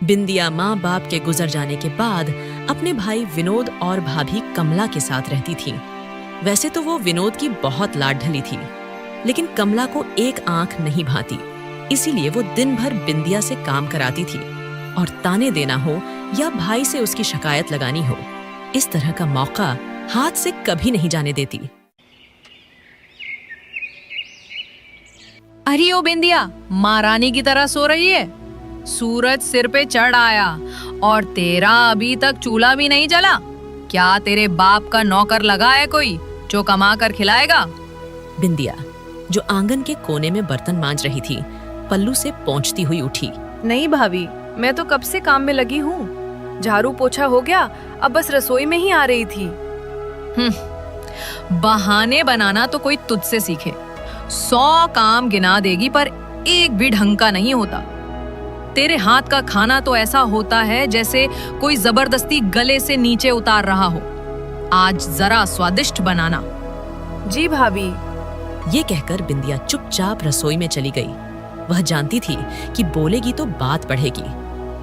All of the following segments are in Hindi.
बिंदिया माँ बाप के गुजर जाने के बाद अपने भाई विनोद और भाभी कमला के साथ रहती थी। वैसे तो वो विनोद की बहुत लाडली थी, लेकिन कमला को एक आंख नहीं भाती, इसीलिए वो दिन भर बिंदिया से काम कराती थी और ताने देना हो या भाई से उसकी शिकायत लगानी हो, इस तरह का मौका हाथ से कभी नहीं जाने देती। अरे ओ बिंदिया, महारानी की तरह सो रही है। सूरज सिर पे चढ़ आया और तेरा अभी तक चूल्हा भी नहीं जला। क्या तेरे बाप का नौकर लगा है कोई जो कमा कर खिलाएगा? बिंदिया, जो आंगन के कोने में बर्तन मांज रही थी, पल्लू से पहुंचती हुई उठी। नहीं भाभी, मैं तो कब से काम में लगी हूँ। झाड़ू पोछा हो गया, अब बस रसोई में ही आ रही थी। बहाने बनाना तो कोई तुझसे सीखे। 100 काम गिना देगी पर एक भी ढंग का नहीं होता। तेरे हाथ का खाना तो ऐसा होता है जैसे कोई जबरदस्ती गले से नीचे उतार रहा हो। आज जरा स्वादिष्ट बनाना। जी भाभी। ये कहकर बिंदिया चुपचाप रसोई में चली गई। वह जानती थी कि बोलेगी तो बात बढ़ेगी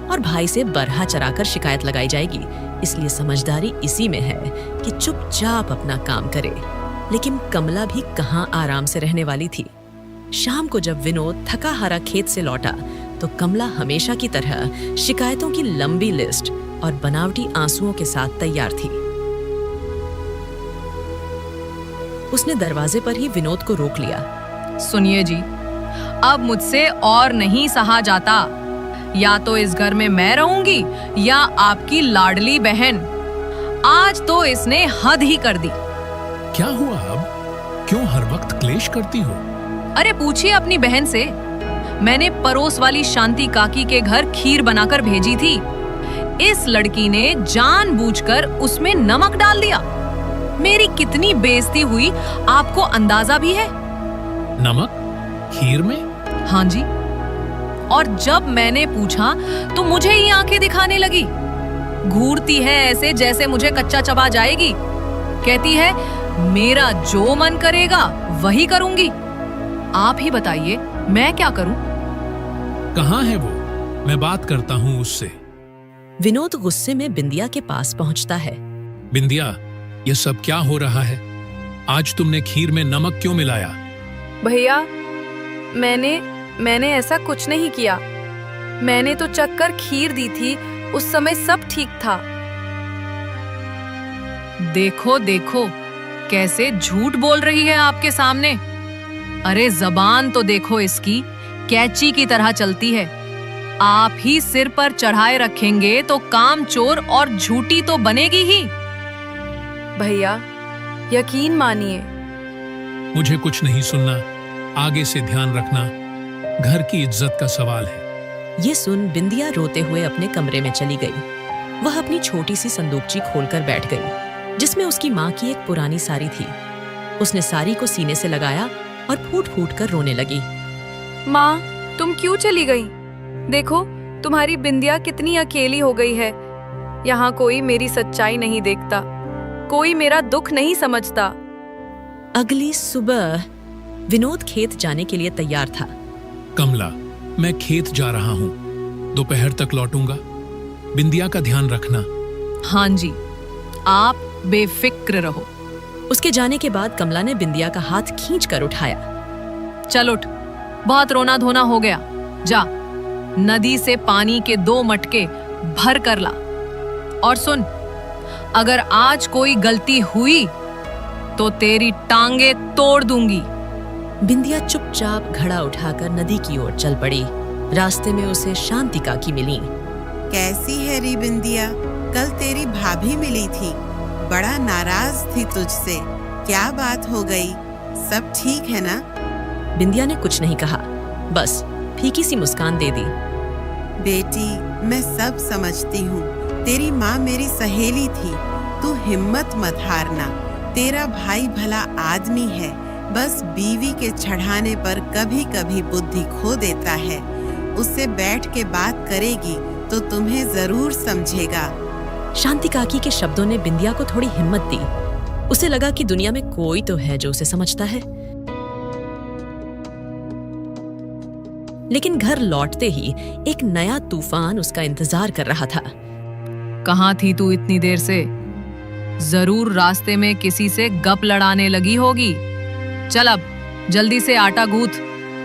और भाई से बरहा चराकर शिकायत लगाई जाएगी, इसलिए समझदारी इसी में है कि चुपचाप अपना काम करे। लेकिन कमला भी कहाँ आराम से रहने वाली थी। शाम को जब विनोद थका हारा खेत से लौटा तो कमला हमेशा की तरह शिकायतों की लंबी लिस्ट और बनावटी आंसुओं के साथ तैयार थी। उसने दरवाजे पर ही विनोद को रोक लिया। सुनिए जी, अब मुझसे और नहीं सहा जाता। या तो इस घर में मैं रहूंगी या आपकी लाडली बहन। आज तो इसने हद ही कर दी। क्या हुआ अब? क्यों हर वक्त क्लेश करती हो? अरे पूछिए अपनी बहन से। मैंने पड़ोस वाली शांति काकी के घर खीर बनाकर भेजी थी। इस लड़की ने जानबूझकर उसमें नमक डाल दिया। मेरी कितनी बेइज्जती हुई आपको अंदाजा भी है? नमक खीर में? हाँ जी। और जब मैंने पूछा तो मुझे ही आंखें दिखाने लगी। घूरती है ऐसे जैसे मुझे कच्चा चबा जाएगी। कहती है मेरा जो मन करेगा वही करूंगी। आप ही बताइए मैं क्या करूं? कहाँ है वो? मैं बात करता हूँ उससे। विनोद गुस्से में बिंदिया के पास पहुंचता है। बिंदिया, ये सब क्या हो रहा है? आज तुमने खीर में नमक क्यों मिलाया? भैया, मैंने ऐसा कुछ नहीं किया। मैंने तो चक्कर खीर दी थी, उस समय सब ठीक था। देखो देखो कैसे झूठ बोल रही है आपके सामने। अरे जबान तो देखो इसकी, कैंची की तरह चलती है। आप ही सिर पर चढ़ाए रखेंगे तो काम चोर और झूठी तो बनेगी ही। भैया, यकीन मानिए। मुझे कुछ नहीं सुनना। आगे से ध्यान रखना, घर की इज्जत का सवाल है। ये सुन बिंदिया रोते हुए अपने कमरे में चली गई। वह अपनी छोटी सी संदूकची खोलकर बैठ गई, जिसमें उसकी माँ की एक पुरानी साड़ी थी। उसने साड़ी को सीने से लगाया और फूट फूट कर रोने लगी। माँ, तुम क्यों चली गई? देखो, तुम्हारी बिंदिया कितनी अकेली हो गई है। यहाँ कोई मेरी सच्चाई नहीं देखता, कोई मेरा दुख नहीं समझता। अगली सुबह विनोद खेत जाने के लिए तैयार था। कमला, मैं खेत जा रहा हूँ। दोपहर तक लौटूंगा। बिंदिया का ध्यान रखना। हाँ जी, आप बेफिक्र रहो। उसके जाने के बाद कमला ने बिंदिया का हाथ खींचकर उठाया। चल उठ, बहुत रोना धोना हो गया। जा, नदी से पानी के 2 मटके भर कर ला। और सुन, अगर आज कोई गलती हुई तो तेरी टांगे तोड़ दूंगी। बिंदिया चुपचाप घड़ा उठाकर नदी की ओर चल पड़ी। रास्ते में उसे शांति काकी मिली। कैसी है री बिंदिया? कल तेरी भाभी मिली थी, बड़ा नाराज थी तुझसे। क्या बात हो गई? सब ठीक है ना? बिंदिया ने कुछ नहीं कहा, बस फीकी सी मुस्कान दे दी। बेटी, मैं सब समझती हूँ। तेरी माँ मेरी सहेली थी। तू हिम्मत मत हारना। तेरा भाई भला आदमी है, बस बीवी के चढ़ाने पर कभी कभी बुद्धि खो देता है। उससे बैठ के बात करेगी तो तुम्हें जरूर समझेगा। शांति काकी के शब्दों ने बिंदिया को थोड़ी हिम्मत दी। उसे लगा कि दुनिया में कोई तो है जो उसे समझता है। लेकिन घर लौटते ही एक नया तूफान उसका इंतजार कर रहा था। कहाँ थी तू इतनी देर से? जरूर रास्ते में किसी से गप लड़ाने लगी होगी। चल अब जल्दी से आटा गूंथ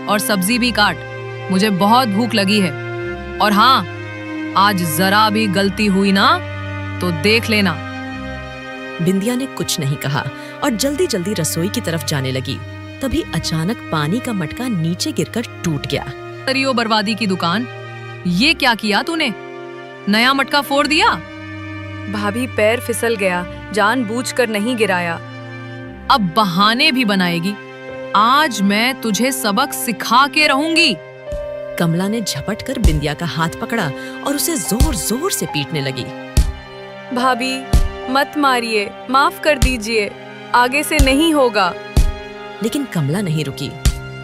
और सब्जी भी काट, मुझे बहुत भूख लगी है। और हाँ, आज जरा भी गलती हुई ना तो देख लेना। बिंदिया ने कुछ नहीं कहा और जल्दी जल्दी रसोई की तरफ जाने लगी। तभी अचानक पानी का मटका नीचे गिरकर टूट गया। करियो बर्बादी की दुकान, ये क्या किया तूने? नया मटका फोड़ दिया? भाभी पैर फिसल गया, जानबूझकर नहीं गिराया। अब बहाने भी बनाएगी। आज मैं तुझे सबक सिखा के रहूंगी। कमला ने झपट कर बिंदिया का हाथ पकड़ा और उसे जोर जोर से पीटने लगी। भाभी मत मारिए, माफ कर दीजिए, आगे से नहीं होगा। लेकिन कमला नहीं रुकी।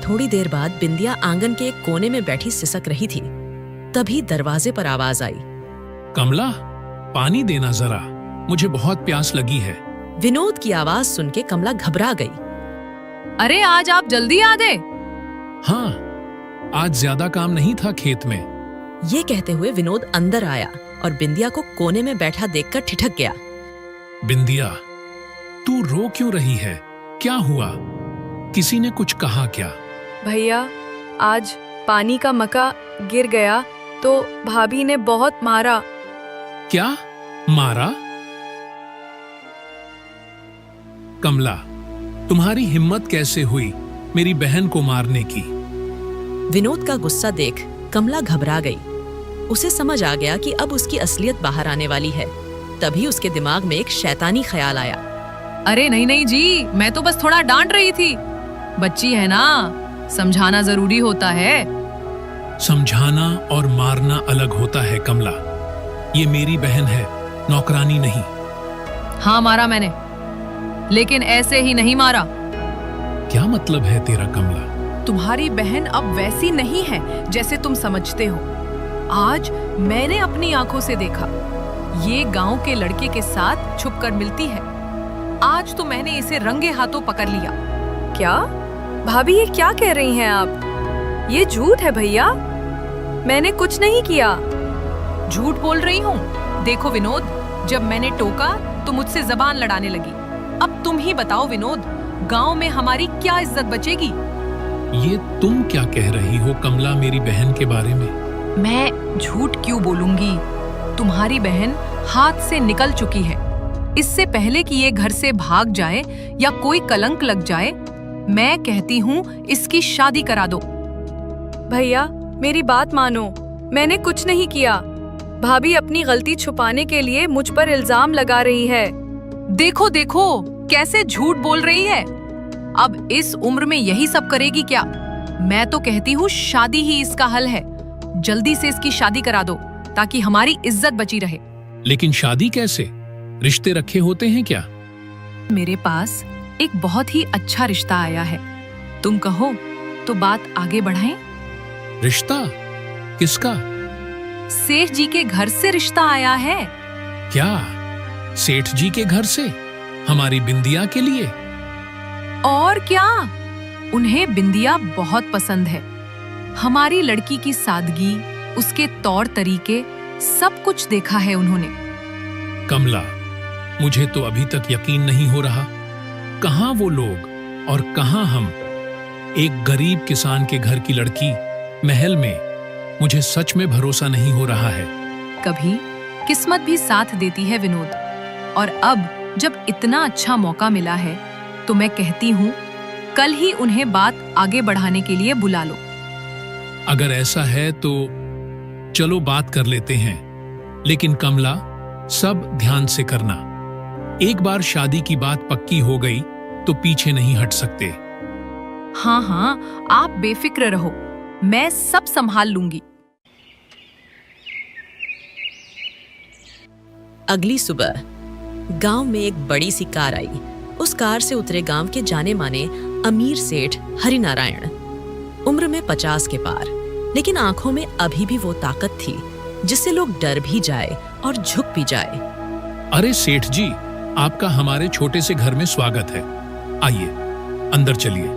थोड़ी देर बाद बिंदिया आंगन के एक कोने में बैठी सिसक रही थी। तभी दरवाजे पर आवाज आई। कमला, पानी देना जरा, मुझे बहुत प्यास लगी है। विनोद की आवाज सुन के कमला घबरा गई। अरे आज आप जल्दी आ गए। हाँ, आज ज्यादा काम नहीं था खेत में। ये कहते हुए विनोद अंदर आया और बिंदिया को कोने में बैठा देखकर ठिठक गया। बिंदिया, तू रो क्यों रही है? क्या हुआ? किसी ने कुछ कहा क्या? भैया, आज पानी का मटका गिर गया तो भाभी ने बहुत मारा। क्या मारा? कमला, तुम्हारी हिम्मत कैसे हुई मेरी बहन को मारने की? विनोद का गुस्सा देख कमला घबरा गई। उसे समझ आ गया कि अब उसकी असलियत बाहर आने वाली है। तभी उसके दिमाग में एक शैतानी ख्याल आया। अरे नहीं नहीं जी, मैं तो बस थोड़ा डांट रही थी। बच्ची है ना, समझाना जरूरी होता है। समझाना और मारना अलग होता है कमला। ये मेरी बहन है, नौकरानी नहीं। हाँ मारा मैंने, लेकिन ऐसे ही नहीं मारा। क्या मतलब है तेरा कमला? तुम्हारी बहन अब वैसी नहीं है जैसे तुम समझते हो। आज मैंने अपनी आंखों से देखा, ये गांव के लड़के के साथ छुपकर मिलती है। आज तो मैंने इसे रंगे हाथों पकड़ लिया। क्या भाभी, ये क्या कह रही हैं आप? ये झूठ है भैया, मैंने कुछ नहीं किया। झूठ बोल रही हूँ? देखो विनोद, जब मैंने टोका तो मुझसे जबान लड़ाने लगी। अब तुम ही बताओ विनोद, गांव में हमारी क्या इज्जत बचेगी? ये तुम क्या कह रही हो कमला मेरी बहन के बारे में? मैं झूठ क्यों बोलूंगी? तुम्हारी बहन हाथ से निकल चुकी है। इससे पहले कि ये घर से भाग जाए या कोई कलंक लग जाए, मैं कहती हूँ इसकी शादी करा दो। भैया मेरी बात मानो, मैंने कुछ नहीं किया। भाभी अपनी गलती छुपाने के लिए मुझ पर इल्जाम लगा रही है। देखो देखो कैसे झूठ बोल रही है। अब इस उम्र में यही सब करेगी क्या? मैं तो कहती हूँ शादी ही इसका हल है। जल्दी से इसकी शादी करा दो ताकि हमारी इज्जत बची रहे। लेकिन शादी कैसे? रिश्ते रखे होते हैं क्या? मेरे पास एक बहुत ही अच्छा रिश्ता आया है। तुम कहो तो बात आगे बढ़ाएं? रिश्ता? किसका? सेठ जी के घर से रिश्ता आया है। क्या सेठ जी के घर से? हमारी बिंदिया के लिए? और क्या, उन्हें बिंदिया बहुत पसंद है। हमारी लड़की की सादगी, उसके तौर तरीके, सब कुछ देखा है उन्होंने। कमला, मुझे तो अभी तक यकीन नहीं हो रहा। कहाँ वो लोग और कहाँ हम? एक गरीब किसान के घर की लड़की महल में। मुझे सच में भरोसा नहीं हो रहा है। कभी किस्मत भी साथ देती है विनोद, और अब जब इतना अच्छा मौका मिला है तो मैं कहती हूँ कल ही उन्हें बात आगे बढ़ाने के लिए बुला लो। अगर ऐसा है तो चलो बात कर लेते हैं। लेकिन कमला, सब ध्यान से करना। एक बार शादी की बात पक्की हो गई तो पीछे नहीं हट सकते। हाँ हाँ, आप बेफिक्र रहो, मैं सब संभाल लूंगी। अगली सुबह गांव में एक बड़ी सी कार आई। उस कार से उतरे गांव के जाने माने अमीर सेठ हरिनारायण। उम्र में 50 के पार, लेकिन आंखों में अभी भी वो ताकत थी जिससे लोग डर भी जाए और झुक भी जाए। अरे सेठ जी, आपका हमारे छोटे से घर में स्वागत है। आइए अंदर चलिए।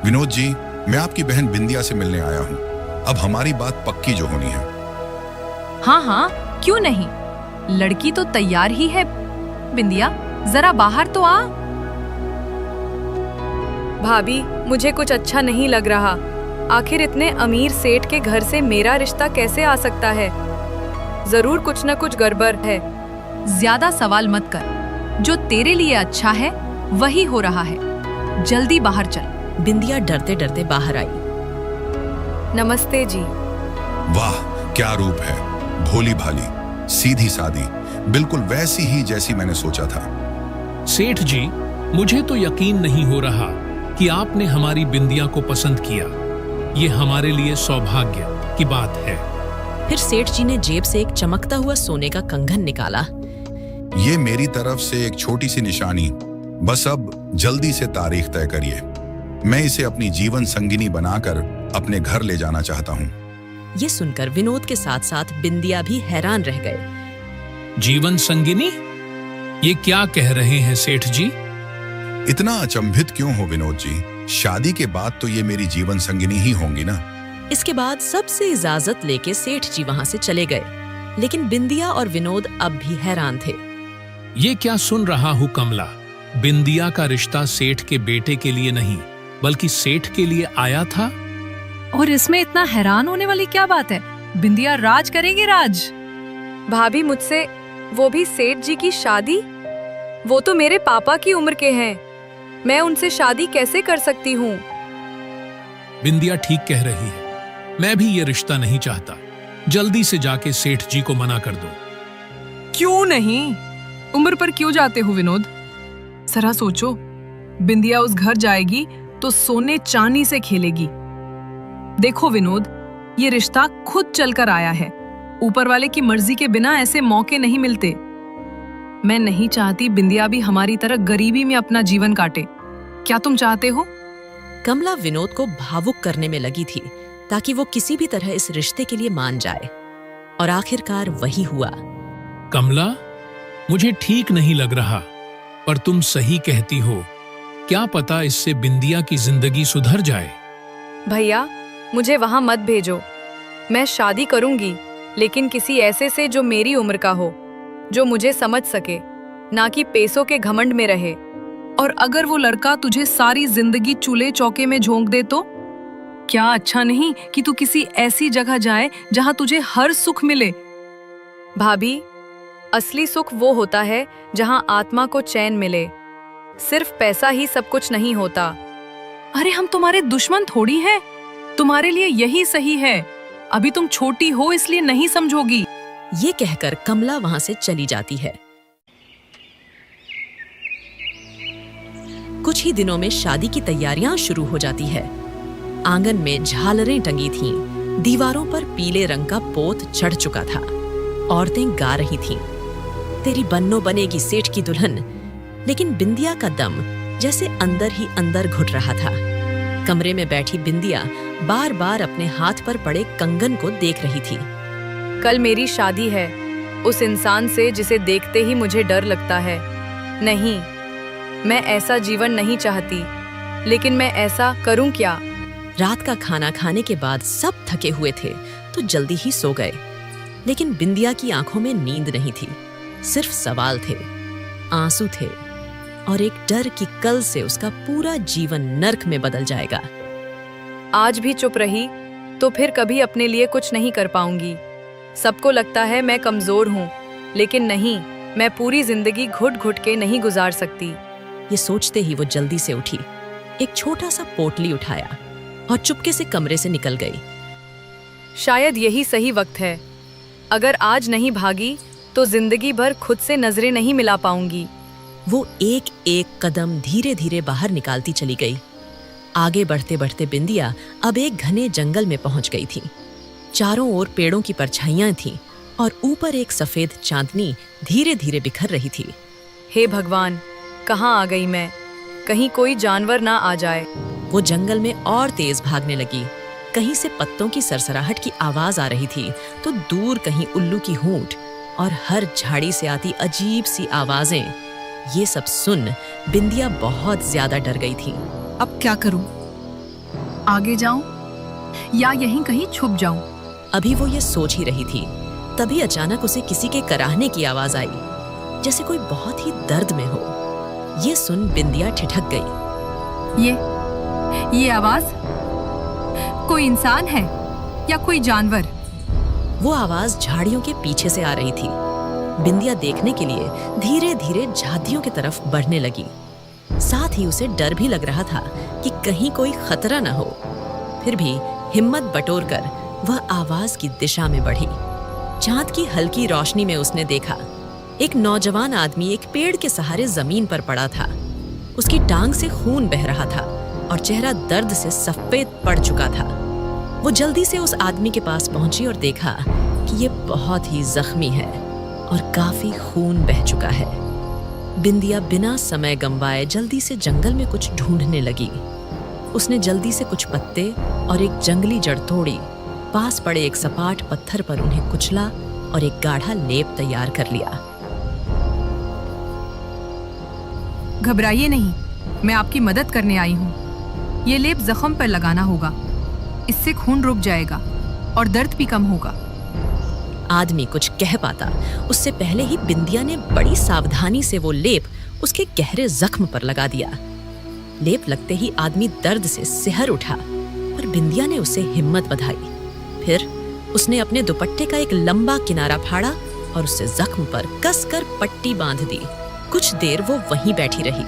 विनोद जी, मैं आपकी बहन बिंदिया से मिलने आया हूँ। अब हमारी बात पक्की जो होनी है। हाँ हाँ, क्यों नहीं, लड़की तो तैयार ही है। बिंदिया, जरा बाहर तो आ। भाभी, मुझे कुछ अच्छा नहीं लग रहा। आखिर इतने अमीर सेठ के घर से मेरा रिश्ता कैसे आ सकता है? जरूर कुछ न कुछ गड़बड़ है। ज्यादा सवाल मत कर, जो तेरे लिए अच्छा है वही हो रहा है। जल्दी बाहर चल। बिंदिया डरते डरते बाहर आई। नमस्ते जी। वाह, क्या रूप है, भोली भाली, सीधी सादी, बिल्कुल वैसी ही जैसी मैंने सोचा था। सेठ जी, मुझे तो यकीन नहीं हो रहा कि आपने हमारी बिंदिया को पसंद किया। ये हमारे लिए सौभाग्य की बात है। फिर सेठ जी ने जेब से एक चमकता हुआ सोने का कंगन निकाला। ये मेरी तरफ से एक छोटी सी निशानी, बस अब जल्दी से तारीख तय करिए। मैं इसे अपनी जीवन संगिनी बनाकर अपने घर ले जाना चाहता हूँ। ये सुनकर विनोद के साथ साथ बिंदिया भी हैरान रह गए। जीवन संगिनी? ये क्या कह रहे हैं सेठ जी? इतना अचंभित क्यों हो विनोद जी? शादी के बाद तो ये मेरी जीवन संगिनी ही होंगी ना। इसके बाद सबसे इजाजत लेके सेठ जी वहां से चले गए, लेकिन बिंदिया और विनोद अब भी हैरान थे। ये क्या सुन रहा हूँ कमला? बिंदिया का रिश्ता सेठ के बेटे के लिए नहीं, बल्कि सेठ के लिए आया था। और इसमें इतना हैरान होने वाली क्या बात है? बिंदिया राज करेगी, राज। भाभी, मुझसे वो भी सेठ जी की शादी? वो तो मेरे पापा की उम्र के हैं। मैं उनसे शादी कैसे कर सकती हूँ? बिंदिया ठीक कह रही है, मैं भी ये रिश्ता नहीं चाहता। जल्दी से जाके सेठ जी को मना कर दो। क्यों नहीं? उम्र पर क्यों जाते हो विनोद? जरा सोचो, बिंदिया उस घर जाएगी तो सोने चांदी से खेलेगी। देखो विनोद, ये रिश्ता खुद चलकर आया है। ऊपर वाले की मर्जी के बिना ऐसे मौके नहीं मिलते। मैं नहीं चाहती बिंदिया भी हमारी तरह गरीबी में अपना जीवन काटे। क्या तुम चाहते हो? कमला विनोद को भावुक करने में लगी थी ताकि वो किसी भी तरह इस रिश्ते के लिए मान जाए, और आखिरकार वही हुआ। कमला, मुझे ठीक नहीं लग रहा, पर तुम सही कहती हो। क्या पता इससे बिंदिया की जिंदगी सुधर जाए। भैया, मुझे वहां मत भेजो। मैं शादी करूंगी, लेकिन किसी ऐसे से जो मेरी उम्र का हो, जो मुझे समझ सके, ना कि पैसों के घमंड में रहे। और अगर वो लड़का तुझे सारी जिंदगी चूल्हे चौके में झोंक दे तो? क्या अच्छा नहीं कि तू किसी ऐसी जगह जाए जहां तुझे हर सुख मिले? भाभी, असली सुख वो होता है जहां आत्मा को चैन मिले। सिर्फ पैसा ही सब कुछ नहीं होता। अरे हम तुम्हारे दुश्मन थोड़ी हैं। तुम्हारे लिए यही सही है। अभी तुम छोटी हो इसलिए नहीं समझोगी। ये कहकर कमला वहां से चली जाती है। कुछ ही दिनों में शादी की तैयारियां शुरू हो जाती है। आंगन में झालरें टंगी थीं, दीवारों पर पीले रंग का पोत चढ़ चुका था। औरतें गा रही थीं, तेरी बन्नो बनेगी सेठ की दुल्हन। लेकिन बिंदिया का दम जैसे अंदर ही अंदर घुट रहा था। कमरे में बैठी बिंदिया बार बार अपने हाथ पर पड़े कंगन को देख रही थी। कल मेरी शादी है, उस इंसान से जिसे देखते ही मुझे डर लगता है। नहीं, मैं ऐसा जीवन नहीं चाहती, लेकिन मैं ऐसा करूं क्या? रात का खाना खाने के बाद सब थके हुए थे तो जल्दी ही सो गए। लेकिन बिंदिया की आंखों में नींद नहीं थी, सिर्फ सवाल थे, आंसू थे, और एक डर कि कल से उसका पूरा जीवन नर्क में बदल जाएगा। आज भी चुप रही तो फिर कभी अपने लिए कुछ नहीं कर पाऊंगी। सबको लगता है मैं कमजोर हूँ, लेकिन नहीं, मैं पूरी जिंदगी घुट घुट के नहीं गुजार सकती। ये सोचते ही वो जल्दी से उठी, एक छोटा सा पोटली उठाया और चुपके से कमरे से निकल गई। शायद यही सही वक्त है। अगर आज नहीं भागी तो जिंदगी भर खुद से नजरें नहीं मिला पाऊंगी। वो एक एक कदम धीरे धीरे बाहर निकालती चली गई। आगे बढ़ते बढ़ते बिंदिया अब एक घने जंगल में पहुंच गई थी। चारों ओर पेड़ों की परछाइयां थीं और ऊपर एक सफेद चांदनी धीरे धीरे बिखर रही थी। हे भगवान, कहाँ आ गई मैं? कहीं कोई जानवर ना आ जाए। वो जंगल में और तेज भागने लगी। कहीं से पत्तों की सरसराहट की आवाज आ रही थी तो दूर कहीं उल्लू की हूंट, और हर झाड़ी से आती अजीब सी आवाजें। ये सब सुन बिंदिया बहुत ज्यादा डर गई थी। अब क्या करूं? आगे जाऊं या यहीं कहीं छुप जाऊं। अभी वो ये सोच ही रही थी, तभी अचानक उसे किसी के कराहने की आवाज आई, जैसे कोई बहुत ही दर्द में हो। ये सुन बिंदिया ठिठक गई। ये आवाज कोई इंसान है या कोई जानवर? वो आवाज झाड़ियों के पीछे से आ रही थी। बिंदिया देखने के लिए धीरे धीरे झाड़ियों की तरफ बढ़ने लगी। साथ ही उसे डर भी लग रहा था कि कहीं कोई खतरा न हो। फिर भी हिम्मत बटोरकर वह आवाज की दिशा में बढ़ी। चांद की हल्की रोशनी में उसने देखा एक नौजवान आदमी एक पेड़ के सहारे जमीन पर पड़ा था। उसकी टांग से खून बह रहा था और चेहरा दर्द से सफेद पड़ चुका था। वो जल्दी से उस आदमी के पास पहुंची और देखा कि ये बहुत ही जख्मी है और काफी खून बह चुका है। बिंदिया बिना समय गंवाए जल्दी से जंगल में कुछ ढूंढने लगी। उसने जल्दी से कुछ पत्ते और एक जंगली जड़ तोड़ी। पास पड़े एक सपाट पत्थर पर उन्हें कुचला और एक गाढ़ा लेप तैयार कर लिया। घबराइए नहीं, मैं आपकी मदद करने आई हूँ। ये लेप जख्म पर लगाना होगा, इससे खून रुक जाएगा और दर्द भी कम होगा। आदमी कुछ कह पाता उससे पहले ही बिंदिया ने बड़ी सावधानी से वो लेप उसके गहरे जख्म पर लगा दिया। लेप लगते ही आदमी दर्द से सिहर उठा, पर बिंदिया ने उसे हिम्मत बधाई। फिर उसने अपने दुपट्टे का एक लंबा किनारा फाड़ा और उससे जख्म पर कसकर पट्टी बांध दी। कुछ देर वो वहीं बैठी रही।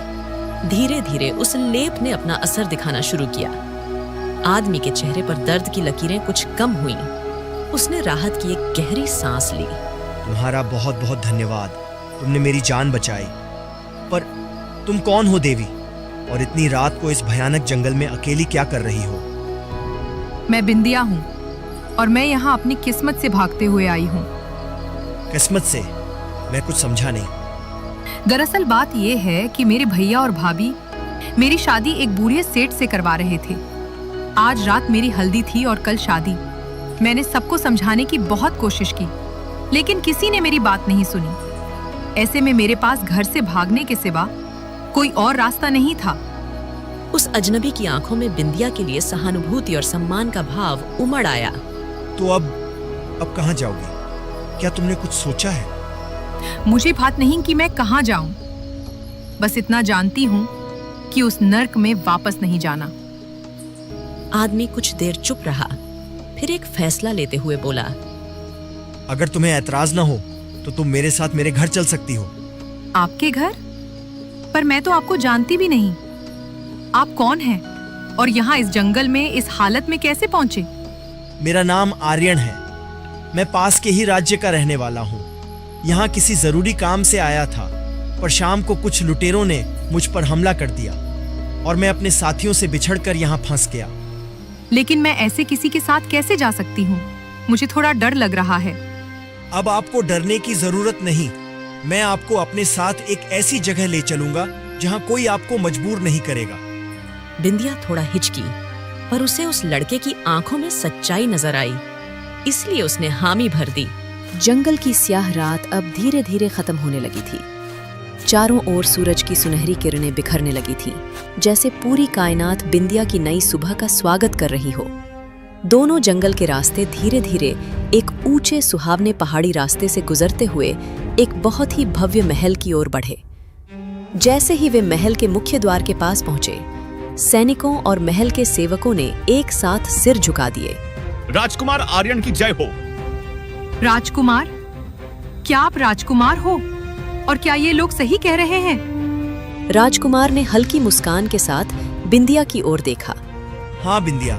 धीरे धीरे उस लेप ने अपना असर दिखाना शुरू किया। आदमी के चेहरे पर दर्द की लकीरें कुछ कम हुईं। उसने राहत की एक गहरी सांस ली। तुम्हारा बहुत बहुत धन्यवाद, तुमने मेरी जान बचाई। पर तुम कौन हो देवी, और इतनी रात को इस भयानक जंगल में अकेली क्या कर रही हो? मैं बिंदिया हूँ और मैं यहाँ अपनी किस्मत से भागते हुए आई हूँ। किस्मत से? मैं कुछ समझा नहीं। दरअसल बात यह है कि मेरे भैया और भाभी मेरी शादी एक बूढ़े सेठ से करवा रहे थे। आज रात मेरी हल्दी थी और कल शादी। मैंने सबको समझाने की बहुत कोशिश की, लेकिन किसी ने मेरी बात नहीं सुनी। ऐसे में मेरे पास घर से भागने के सिवा कोई और रास्ता नहीं था। उस अजनबी की आंखों में बिंदिया के लिए सहानुभूति और सम्मान का भाव उमड़ आया। तो अब कहाँ जाओगी? क्या तुमने कुछ सोचा है? मुझे बात नहीं कि मैं कहाँ जाऊं, बस इतना जानती हूँ कि उस नर्क में वापस नहीं जाना। आदमी कुछ देर चुप रहा, फिर एक फैसला लेते हुए बोला, अगर तुम्हें ऐतराज ना हो तो तुम मेरे साथ मेरे घर चल सकती हो। आपके घर? पर मैं तो आपको जानती भी नहीं। आप कौन हैं और यहाँ इस जंगल में इस हालत में कैसे पहुंचे? मेरा नाम आर्यन है। मैं पास के ही राज्य का रहने वाला हूँ। यहाँ किसी जरूरी काम से आया था, पर शाम को कुछ लुटेरों ने मुझ पर हमला कर दिया और मैं अपने साथियों से बिछड़कर यहाँ फंस गया। लेकिन मैं ऐसे किसी के साथ कैसे जा सकती हूँ? मुझे थोड़ा डर लग रहा है। अब आपको डरने की जरूरत नहीं। मैं आपको अपने साथ एक ऐसी जगह ले चलूंगा जहाँ कोई आपको मजबूर नहीं करेगा। बिंदिया थोड़ा हिचकी, पर उसे उस लड़के की आंखों में सच्चाई नजर आई, इसलिए उसने हामी भर दी। जंगल की स्याह रात अब धीरे धीरे खत्म होने लगी थी। चारों ओर सूरज की सुनहरी किरणें बिखरने लगी थीं, जैसे पूरी कायनात बिंदिया की नई सुबह का स्वागत कर रही हो। दोनों जंगल के रास्ते धीरे धीरे एक ऊंचे सुहावने पहाड़ी रास्ते से गुजरते हुए एक बहुत ही भव्य महल की ओर बढ़े। जैसे ही वे महल के मुख्य द्वार के पास पहुंचे, सैनिकों और महल के सेवकों ने एक साथ सिर झुका दिए। राजकुमार आर्यन की जय हो। राजकुमार? क्या आप राजकुमार हो? और क्या ये लोग सही कह रहे हैं? राजकुमार ने हल्की मुस्कान के साथ बिंदिया की ओर देखा। हाँ बिंदिया,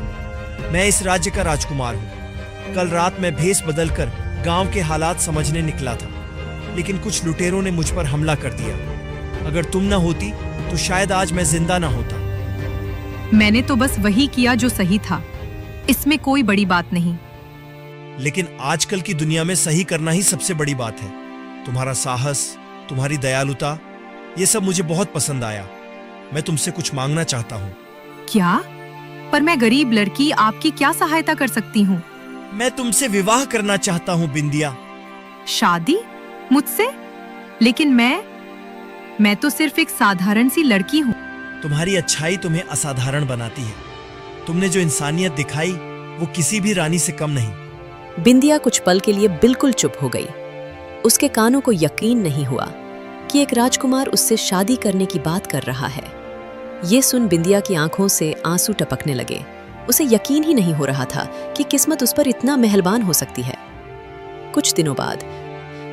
मैं इस राज्य का राजकुमार हूँ। कल रात मैं भेष बदलकर गांव के हालात समझने निकला था, लेकिन कुछ लुटेरों ने मुझ पर हमला कर दिया। अगर तुम न होती तो शायद आज मैं जिंदा न होता। मैंने तो बस वही किया जो सही था, इसमें कोई बड़ी बात नहीं। लेकिन आजकल की दुनिया में सही करना ही सबसे बड़ी बात है। तुम्हारा साहस, तुम्हारी दयालुता, ये सब मुझे बहुत पसंद आया। मैं तुमसे कुछ मांगना चाहता हूँ। क्या? पर मैं गरीब लड़की आपकी क्या सहायता कर सकती हूँ? मैं तुमसे विवाह करना चाहता हूँ बिंदिया। शादी? मुझसे? लेकिन मैं तो सिर्फ एक साधारण सी लड़की हूँ। तुम्हारी अच्छाई तुम्हें असाधारण बनाती है। तुमने जो इंसानियत दिखाई वो किसी भी रानी से कम नहीं। बिंदिया कुछ पल के लिए बिल्कुल चुप हो गई। उसके कानों को यकीन नहीं हुआ कि एक राजकुमार उससे शादी करने की बात कर रहा है। ये सुन बिंदिया की आंखों से आंसू टपकने लगे। उसे यकीन ही नहीं हो रहा था कि किस्मत उस पर इतना मेहरबान हो सकती है। कुछ दिनों बाद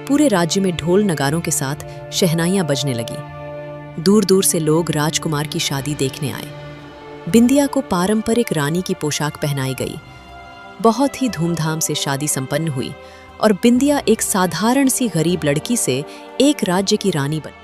पूरे राज्य में ढोल नगारों के साथ शहनाइयां बजने लगी। दूर दूर से लोग राजकुमार की शादी देखने आए। बिंदिया को पारंपरिक रानी की पोशाक पहनाई गई। बहुत ही धूमधाम से शादी संपन्न हुई और बिंदिया एक साधारण सी गरीब लड़की से एक राज्य की रानी बनी।